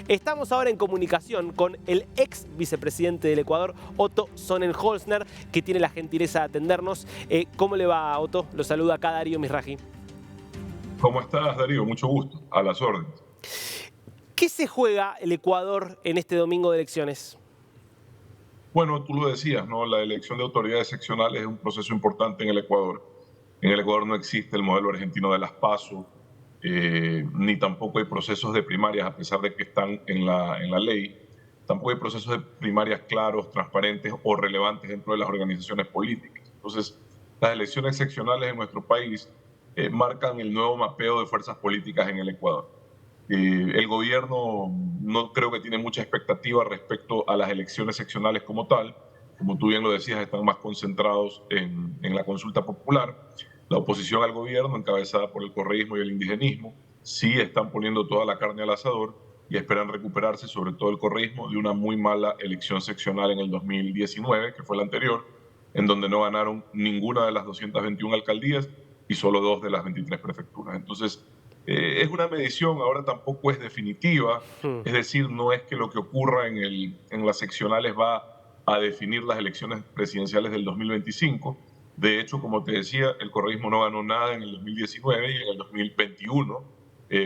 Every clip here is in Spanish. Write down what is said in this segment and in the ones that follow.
Estamos ahora en comunicación con el ex vicepresidente del Ecuador, Otto Sonnenholzner, que tiene la gentileza de atendernos. ¿Cómo le va, Otto? Lo saluda acá Darío Misraji. ¿Cómo estás, Darío? Mucho gusto. A las órdenes. ¿Qué se juega el Ecuador en este domingo de elecciones? Bueno, tú lo decías, ¿no? La elección de autoridades seccionales es un proceso importante en el Ecuador. En el Ecuador no existe el modelo argentino de las PASO, ni tampoco hay procesos de primarias, a pesar de que están en la ley. Tampoco hay procesos de primarias claros, transparentes o relevantes dentro de las organizaciones políticas. Entonces, las elecciones seccionales en nuestro país marcan el nuevo mapeo de fuerzas políticas en el Ecuador. El gobierno no creo que tiene mucha expectativa respecto a las elecciones seccionales como tal. Como tú bien lo decías, están más concentrados en la consulta popular. La oposición al gobierno, encabezada por el correísmo y el indigenismo, sí están poniendo toda la carne al asador y esperan recuperarse, sobre todo el correísmo, de una muy mala elección seccional en el 2019, que fue la anterior, en donde no ganaron ninguna de las 221 alcaldías y solo 2 de las 23 prefecturas. Entonces, es una medición, ahora tampoco es definitiva, Hmm. es decir, no es que lo que ocurra en las seccionales va a definir las elecciones presidenciales del 2025. De hecho, como te decía, el correísmo no ganó nada en el 2019 y en el 2021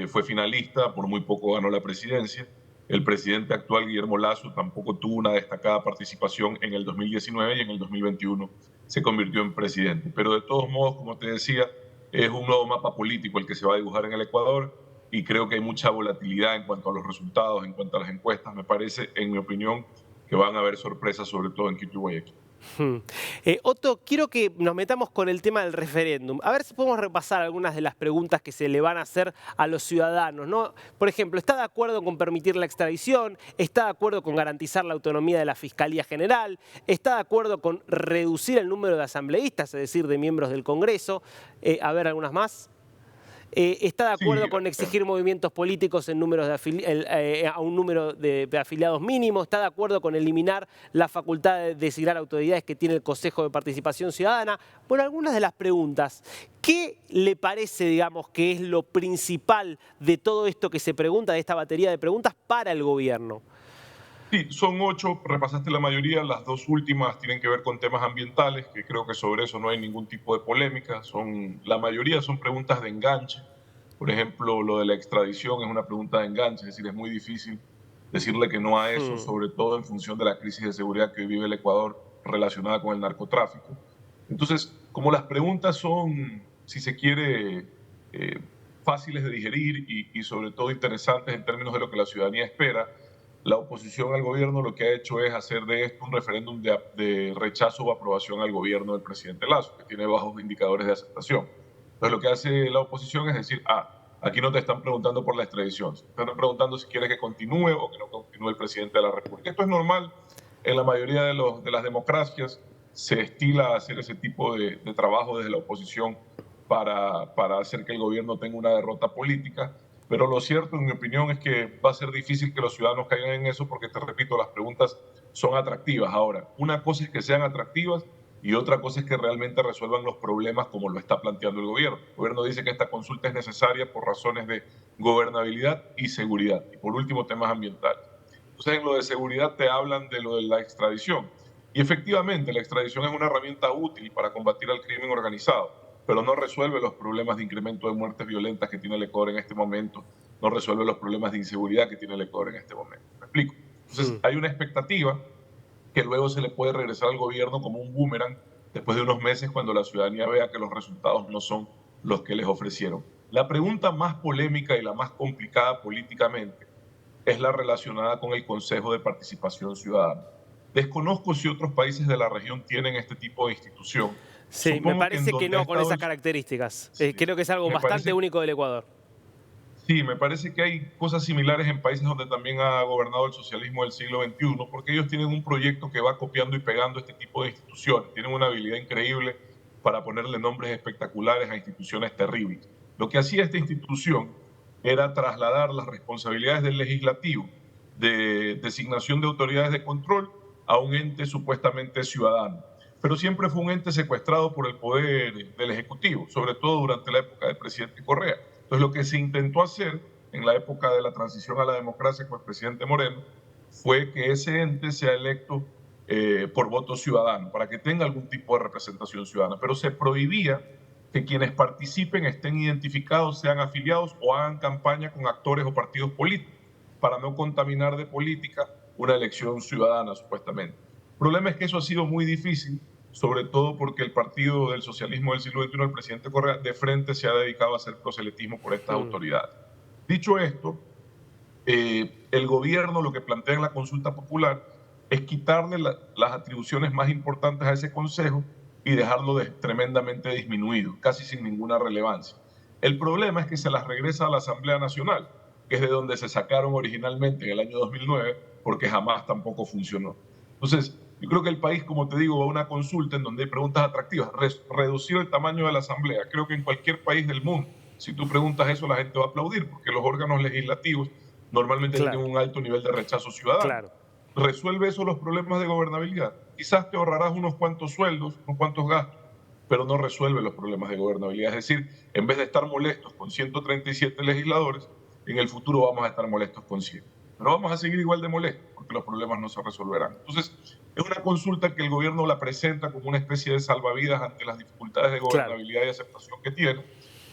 fue finalista, por muy poco ganó la presidencia. El presidente actual, Guillermo Lasso, tampoco tuvo una destacada participación en el 2019 y en el 2021 se convirtió en presidente. Pero de todos modos, como te decía, es un nuevo mapa político el que se va a dibujar en el Ecuador y creo que hay mucha volatilidad en cuanto a los resultados, en cuanto a las encuestas. Me parece, en mi opinión, que van a haber sorpresas, sobre todo en Quito y Guayaquil. Hmm. Otto, quiero que nos metamos con el tema del referéndum. A ver si podemos repasar algunas de las preguntas que se le van a hacer a los ciudadanos, ¿no? Por ejemplo, ¿está de acuerdo con permitir la extradición? ¿Está de acuerdo con garantizar la autonomía de la Fiscalía General? ¿Está de acuerdo con reducir el número de asambleístas, es decir, de miembros del Congreso? A ver, algunas más. ¿Está de Sí, acuerdo con exigir movimientos políticos en números a un número de afiliados mínimo? ¿Está de acuerdo con eliminar la facultad de designar autoridades que tiene el Consejo de Participación Ciudadana? Bueno, algunas de las preguntas. ¿Qué le parece, digamos, que es lo principal de todo esto que se pregunta, de esta batería de preguntas para el gobierno? sí, son 8, repasaste la mayoría, las 2 últimas tienen que ver con temas ambientales, que creo que sobre eso no hay ningún tipo de polémica, la mayoría son preguntas de enganche. Por ejemplo, lo de la extradición es una pregunta de enganche, es decir, es muy difícil decirle que no a eso, Hmm. sobre todo en función de la crisis de seguridad que vive el Ecuador relacionada con el narcotráfico. Entonces, como las preguntas son, si se quiere, eh, fáciles de digerir y sobre todo interesantes en términos de lo que la ciudadanía espera, la oposición al gobierno lo que ha hecho es hacer de esto un referéndum de rechazo o aprobación al gobierno del presidente Lasso, que tiene bajos indicadores de aceptación. Entonces, lo que hace la oposición es decir, aquí no te están preguntando por la extradición, te están preguntando si quieres que continúe o que no continúe el presidente de la República. Esto es normal en la mayoría de las democracias, se estila hacer ese tipo de trabajo desde la oposición para hacer que el gobierno tenga una derrota política. Pero lo cierto, en mi opinión, es que va a ser difícil que los ciudadanos caigan en eso porque, te repito, las preguntas son atractivas. Ahora, una cosa es que sean atractivas y otra cosa es que realmente resuelvan los problemas como lo está planteando el gobierno. El gobierno dice que esta consulta es necesaria por razones de gobernabilidad y seguridad. Y por último, temas ambientales. Entonces, en lo de seguridad te hablan de lo de la extradición. Y efectivamente, la extradición es una herramienta útil para combatir al crimen organizado, pero no resuelve los problemas de incremento de muertes violentas que tiene el Ecuador en este momento, no resuelve los problemas de inseguridad que tiene el Ecuador en este momento. ¿Me explico? Hmm. Entonces, hay una expectativa que luego se le puede regresar al gobierno como un boomerang después de unos meses cuando la ciudadanía vea que los resultados no son los que les ofrecieron. La pregunta más polémica y la más complicada políticamente es la relacionada con el Consejo de Participación Ciudadana. Desconozco si otros países de la región tienen este tipo de institución. Sí, me Supongo que en parece que donde ha no con estado esas el... características. Sí, Creo que es algo me bastante parece, único del Ecuador. sí, me parece que hay cosas similares en países donde también ha gobernado el socialismo del siglo XXI, porque ellos tienen un proyecto que va copiando y pegando este tipo de instituciones. Tienen una habilidad increíble para ponerle nombres espectaculares a instituciones terribles. Lo que hacía esta institución era trasladar las responsabilidades del legislativo de designación de autoridades de control a un ente supuestamente ciudadano. Pero siempre fue un ente secuestrado por el poder del Ejecutivo, sobre todo durante la época del presidente Correa. Entonces, lo que se intentó hacer en la época de la transición a la democracia con el presidente Moreno fue que ese ente sea electo por voto ciudadano, para que tenga algún tipo de representación ciudadana, pero se prohibía que quienes participen estén identificados, sean afiliados o hagan campaña con actores o partidos políticos, para no contaminar de política una elección ciudadana, supuestamente. El problema es que eso ha sido muy difícil, sobre todo porque el partido del socialismo del siglo XXI, el presidente Correa, de frente se ha dedicado a hacer proselitismo por estas autoridades. Dicho esto, el gobierno lo que plantea en la consulta popular es quitarle las atribuciones más importantes a ese consejo y dejarlo tremendamente disminuido, casi sin ninguna relevancia. El problema es que se las regresa a la Asamblea Nacional, que es de donde se sacaron originalmente en el año 2009, porque jamás tampoco funcionó. Entonces, yo creo que el país, como te digo, va a una consulta en donde hay preguntas atractivas. Reducir el tamaño de la Asamblea. Creo que en cualquier país del mundo, si tú preguntas eso, la gente va a aplaudir, porque los órganos legislativos normalmente tienen un alto nivel de rechazo ciudadano. ¿Resuelve eso los problemas de gobernabilidad? Quizás te ahorrarás unos cuantos sueldos, unos cuantos gastos, pero no resuelve los problemas de gobernabilidad. Es decir, en vez de estar molestos con 137 legisladores, en el futuro vamos a estar molestos con 100. Pero vamos a seguir igual de molestos, porque los problemas no se resolverán. Entonces, es una consulta que el gobierno la presenta como una especie de salvavidas ante las dificultades de gobernabilidad y aceptación que tiene.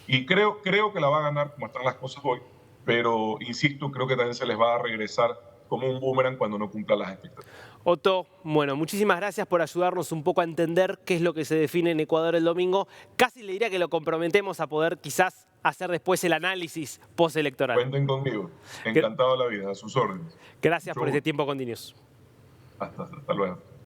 Y creo que la va a ganar como están las cosas hoy, pero insisto, creo que también se les va a regresar como un boomerang cuando no cumpla las expectativas. Otto, bueno, muchísimas gracias por ayudarnos un poco a entender qué es lo que se define en Ecuador el domingo. Casi le diría que lo comprometemos a poder quizás hacer después el análisis postelectoral. Cuenten conmigo. Encantado de la vida, a sus órdenes. Gracias por este tiempo con DNews. Hasta luego.